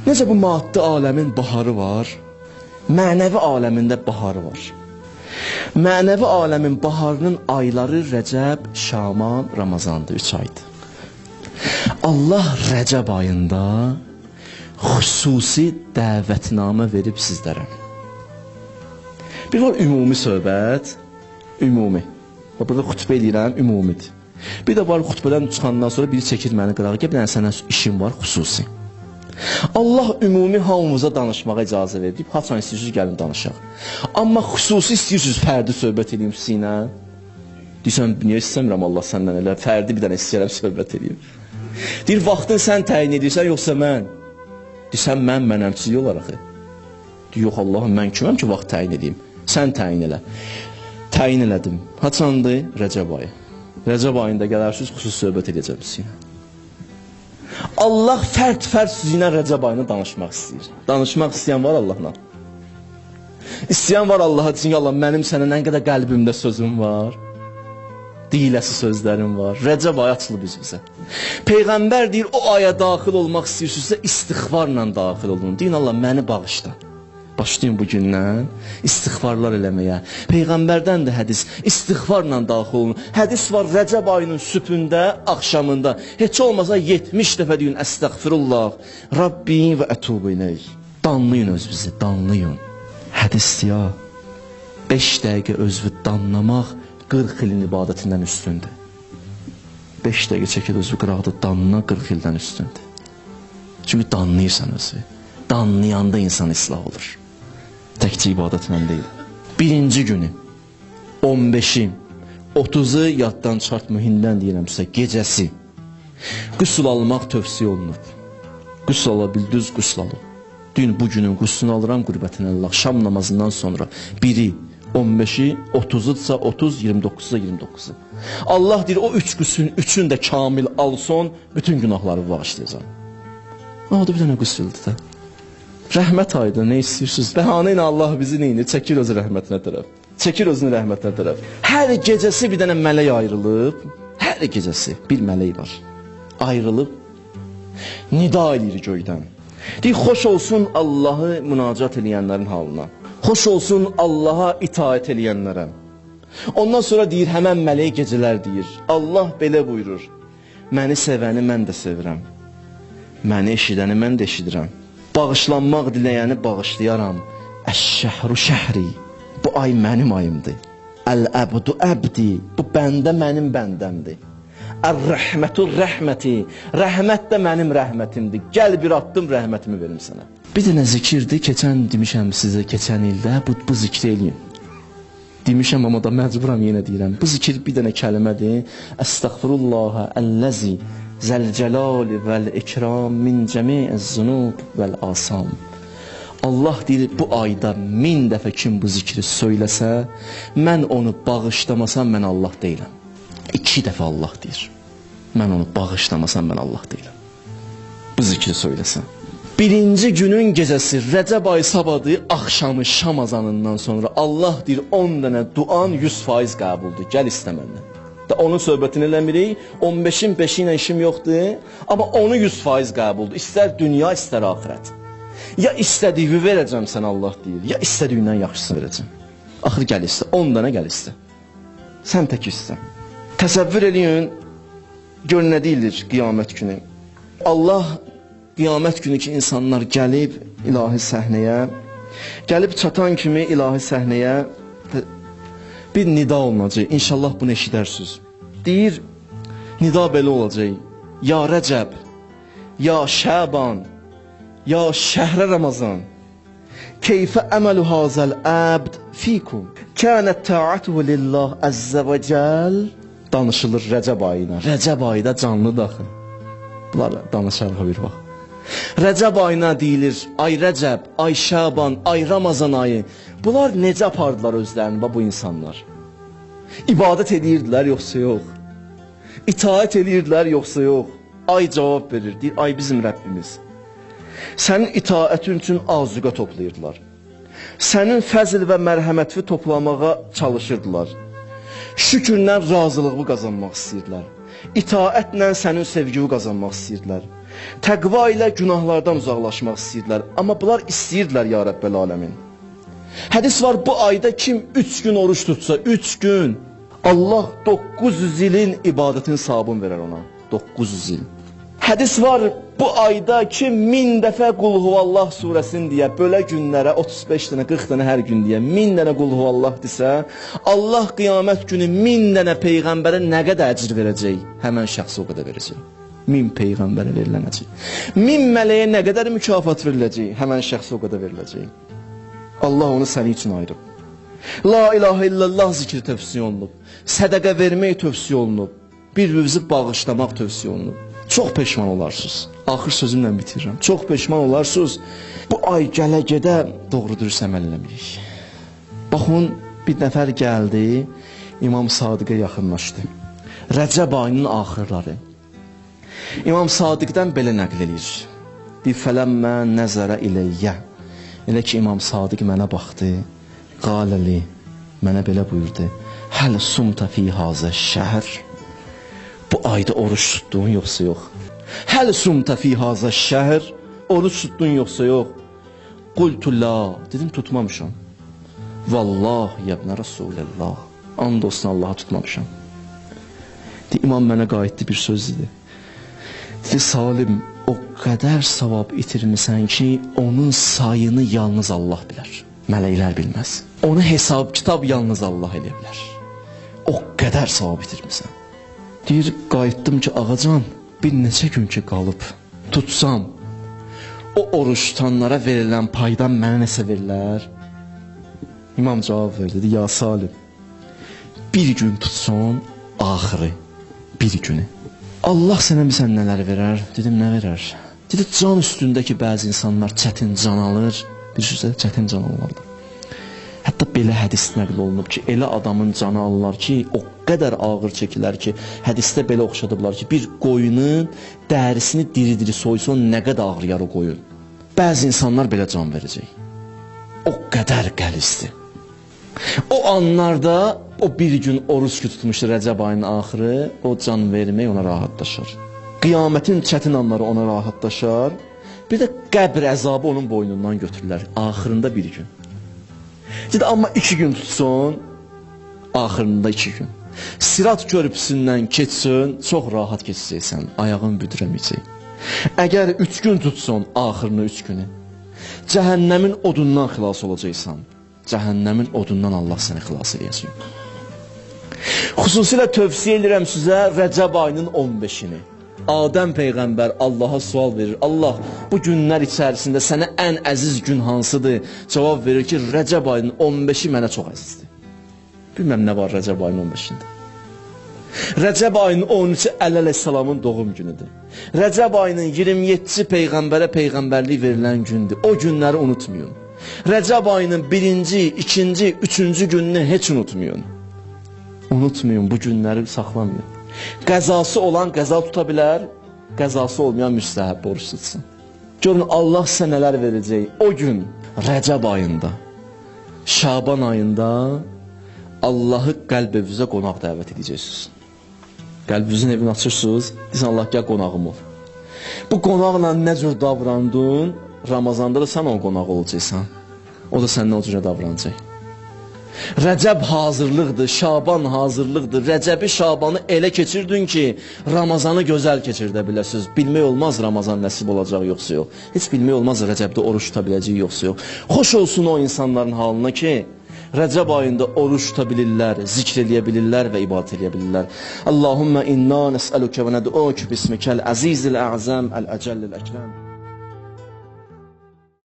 Necə bu maddi aləmin baharı var, mənəvi aləmində baharı var. Mənəvi aləmin baharının ayları Rəcəb, Şaban, Ramazandır, 3 aydır. Allah Rəcəb ayında xüsusi dəvətnamə verib sizlərə. Bir var ümumi söhbət, ümumi. Burada xütbə edirəm, ümumidir. Bir də var xütbədən çıxandan sonra biri çəkir məni qırağa, bir dənə sənə işim var, xüsusi. Allah ümumi hamımıza danışmağa icazə verib, haçan istəyirsiniz gəlin danışaq. Amma xüsusi istəyirsiniz fərdi söhbət edeyim sizinlə. Deyirsən, niyə istəmirəm Allah səndən elə, fərdi bir dənə istəyirəm söhbət edeyim. Deyir, vaxtını sən təyin edirsən, yoxsa mən? Deyirsən, mənəmçilik olaraq. Deyir, yox Allahım, mən kiməm ki, vaxt təyin edeyim? Sən təyin elə. Təyin elədim. Haçandır? Rəcəb ayı. Rəcəb ayında gələrsiniz, xüsusi söhbət edəcəm sizinlə. Allah fərd sizinlə Rəcəb ayını danışmaq istəyir. Danışmaq istəyən var Allahla. İstəyən var Allaha, desin ki, Allah, mənim sənə nə qədər qəlbimdə sözüm var. Deyiləsi sözlərim var. Rəcəb ayı açılıb bizə. Peyğəmbər deyir, o aya daxil olmaq istəyirsinizsə, istiğfarla daxil olun. Deyin, Allah, məni bağışla. Başlayın bugündən istiğfarlar eləməyə. Peyğəmbərdən də hədis, istiğfarla daxil olun. Hədis var Rəcəb ayının sübhündə, axşamında. Heç olmasa 70 dəfə deyin, əstəğfirullah, Rabbi və ətubu ileyh. Danlayın özünüzü, danlayın. Hədisdir ya, 5 dəqiqə özünü danlamaq 40 ilin ibadətindən üstündür. 5 dəqiqə çəkil özünü qıraqda danla 40 ildən üstündür. Çünki danlayırsan özünü. Danlayanda insan islah olur. Təkcə ibadətlə deyil. Birinci günü, 15-i, 30-u yaddan çıxart, mühimdən deyirəm sizə, gecəsi. Qüsl almaq tövsiyə olunub. Qüsl ala bildiniz, qüsl alın. Dün bu günün qüslünü alıram, qürbətən Allah. Şam namazından sonra 1-i, 15-i, 30-udsa 30, 29-sa 29-u. Allah deyir, o 3 qüslün 3-ünü də kamil alson, bütün günahları bağışlayacaq. O da bir dənə qüsüldür də. Rəhmət ayda nə istəyirsiniz? Bəhanə ilə Allah bizi neyini? Çəkir özü rəhmətinə tərəf. Çəkir özünü rəhmətinə tərəf. Hər gecəsi bir dənə mələk ayrılıb, hər gecəsi bir mələk var. Ayrılıb, nida edir göydən. Deyir, xoş olsun Allahı münacat eləyənlərin halına. Xoş olsun Allaha itaət eləyənlərə. Ondan sonra deyir, həmən mələk gecələr deyir. Allah belə buyurur, məni sevəni mən də sevirəm. Məni eşidəni mən də eşidirəm. Bağışlanmaq diləyəni bağışlayaram. Əş-şəhru şəhri. Bu ay mənim ayımdır. Əl-əbdu əbdi. Bu bəndə mənim bəndəmdir. Ər-rəhmətu rəhməti. Rəhmət də mənim rəhmətimdir. Gəl bir atdım rəhmətimi verim sənə. Bir dənə zikirdir. Keçən demişəm sizə, keçən ildə bu zikri eləyin. Demişəm, amma da məcburam yenə deyirəm. Bu zikir bir dənə kəlmədir. Əstəğfirullaha əlləzi Zəlcəlali vəl-ikram min cəmi'əz-zunub vəl-asam. Allah deyir, bu ayda 1000 dəfə kim bu zikri söyləsə, mən onu bağışlamasam, mən Allah deyiləm. 2 dəfə Allah deyir. Mən onu bağışlamasam, mən Allah deyiləm. Bu zikri söyləsə. Birinci günün gecəsi, Rəcəb ayı sabadı, axşamı Şam azanından sonra Allah deyir, 10 dənə duan 100% qəbuldur. Gəl istə məndən. Onun söhbətini eləmirik, 15-in 5-i ilə işim yoxdur, amma onu 100% qəbuldur. İstər dünya, istər axirət. Ya istədiyini verəcəm sən Allah deyir, ya istədiyindən yaxşısı verəcəm. Axır gəl istə, 10 dənə gəl istə. Sən tək istə. Təsəvvür eləyin, gör nə deyilir qiyamət günü. Allah qiyamət günü ki, insanlar gəlib ilahi səhnəyə, gəlib çatan kimi ilahi səhnəyə bir nida olunacaq. İnşallah bunu eşidərsiniz. Deyir, nida belə olacaq. Ya Rəcəb, ya Şaban, ya şəhrə Ramazan. Keyfə əməlu hazəl əbd fikum. Kənət ta'atuhu lillah əzzə və cəl. Danışılır Rəcəb ayına. Rəcəb ayda canlı daxil. Bunlar danışarıq bir vaxt. Rəcəb ayına deyilir, ay Rəcəb, ay Şaban, ay Ramazan ayı. Bunlar necə apardılar özlərini bu insanlar? İbadət edirdilər, yoxsa yox? İtaət edirdilər, yoxsa yox? Ay cavab verir, deyir, ay bizim Rəbbimiz. Sənin itaətin üçün azuqa toplayırdılar. Sənin fəzl və mərhəmətini toplamağa çalışırdılar. Şükürlə razılığını qazanmaq istəyirdilər. İtaətlə sənin sevgini qazanmaq istəyirdilər. Təqva ilə günahlardan uzaqlaşmaq istəyirdilər. Amma bunlar istəyirdilər ya Rəbbəl aləmin. Hədis var, bu ayda kim 3 gün oruç tutsa, 3 gün, Allah 900 ilin ibadətin savabını verər ona. 900 il. Hədis var, bu ayda kim 1000 dəfə Qul Huvallah surəsini deyə, belə günlərə 35 dənə, 40 dənə hər gün deyə, 1000 dənə Qul Huvallah desə, Allah qiyamət günü 1000 dənə peyğəmbərə nə qədər əcr verəcək? Həmən şəxsə o qədər verəcək. 1000 peyğəmbərə veriləcək. 1000 mələyə nə qədər mükafat veriləcək? Həmən şəxsə o qədər veriləcək. Allah onu sənin üçün ayırıb. La ilahə illallah zikri tövsiyə olunub. Sədəqə vermək tövsiyə olunub. Bir-birinizi bağışlamaq tövsiyə olunub. Çox peşman olarsınız. Axır sözümlə bitirirəm. Çox peşman olarsınız. Bu ay gələ-gedə doğru dürüst əməl eləməyik. Baxın, bir nəfər gəldi, İmam Sadiqə yaxınlaşdı. Rəcəb ayının axırları. İmam Sadiqdən belə nəql edir. Bir fələmmə nəzərə iləyyə. Elə ki, İmam Sadiq mənə baxdı. Qaləli, mənə belə buyurdu. Həl sumta fi hazə şəhər. Bu ayda oruç tutdun yoxsa yox? Həl sumta fi hazə şəhər. Oruç tutdun yoxsa yox? Qultu la. Dedim, tutmamışam. Vallahi yəbnə Rasulallah. And olsun Allah'a tutmamışam. İmam mənə qayıtdı bir söz dedi. Dedi, Salim, o qədər savab itirmisən ki, onun sayını yalnız Allah bilər. Mələklər bilməz. Onu hesab kitab yalnız Allah elə bilər. O qədər savab itirmisən. Deyir, qayıtdım ki, ağacan, bir neçə gün ki qalıb, tutsam, o oruç tutanlara verilən paydan mənə nəsə verilər? İmam cavab verdi, dedi, ya Salim, bir gün tutsan, axırı, bir günü. Allah sənə bilsən nələr verər? Dedim, nə verər? Dedi, can üstündəki bəzi insanlar çətin can alır, bir sözlə çətin can alırlar. Hətta belə hədis nəql olunub ki, elə adamın canı alırlar ki, o qədər ağır çəkilər ki, hədisdə belə oxşadıblar ki, bir qoyunun dərisini diri-diri soysun, nə qədər ağrıyar o qoyun. Bəzi insanlar belə can verəcək. O qədər qəlizdir. O anlarda, o bir gün oruç tutmuşdu Rəcəb ayının axırı, o can vermək ona rahatlaşır. Qiyamətin çətin anları ona rahatlaşar, bir də qəbr əzabı onun boynundan götürürlər, axırında bir gün. Dedi, amma 2 gün tutsun, axırında 2 gün. Sirat körpüsündən keçsin, çox rahat keçəcəksən, ayağın büdürəməyəcək. Əgər 3 gün tutsun, axırını 3 günü, cəhənnəmin odundan xilas olacaqsan, cəhənnəmin odundan Allah səni xilas edəcək. Xüsusilə tövsiyə edirəm sizə Rəcəb ayının 15-ini. Adəm Peyğəmbər Allaha sual verir. Allah, bu günlər içərisində sənə ən əziz gün hansıdır? Cavab verir ki, Rəcəb ayının 15-i mənə çox əzizdir. Bilməm nə var Rəcəb ayının 15-ində. Rəcəb ayının 13-ü Əleyhisselamın doğum günüdür. Rəcəb ayının 27-ci Peyğəmbərə peyğəmbərlik verilən gündür. O günləri unutmayın. Rəcəb ayının 1-ci, 2-ci, 3-cü gününü heç unutmayın. Unutmayın, bu günləri saxlamayın. Qəzası olan qəza tuta bilər, qəzası olmayan müstəhəb oruç tutsun. Görün, Allah sizə nələr verəcək. O gün Rəcəb ayında, Şaban ayında Allahı qəlbinizə qonaq dəvət edəcəksiniz. Qəlbinizin evini açırsınız, deyirsən, Allah gəl qonağım ol. Bu qonaqla nə cür davrandın, Ramazanda da sən o qonaq olacaqsan. O da səndən o cürə davranacaq. Rəcəb hazırlıqdır, Şaban hazırlıqdır. Rəcəbi, Şabanı elə keçirdin ki, Ramazanı gözəl keçirdə biləsiniz. Bilmək olmaz Ramazan nəsib olacaq yoxsa yox. Heç bilmək olmaz Rəcəbdə oruç tuta biləcək yoxsa yox. Xoş olsun o insanların halına ki, Rəcəb ayında oruç tuta bilirlər, zikr eləyə bilirlər və ibadət eləyə bilirlər. Allahümmə inna nəsəlükə və nəd'ukə bismikəl əzizil əzəm əl-əcəllil əkrəm.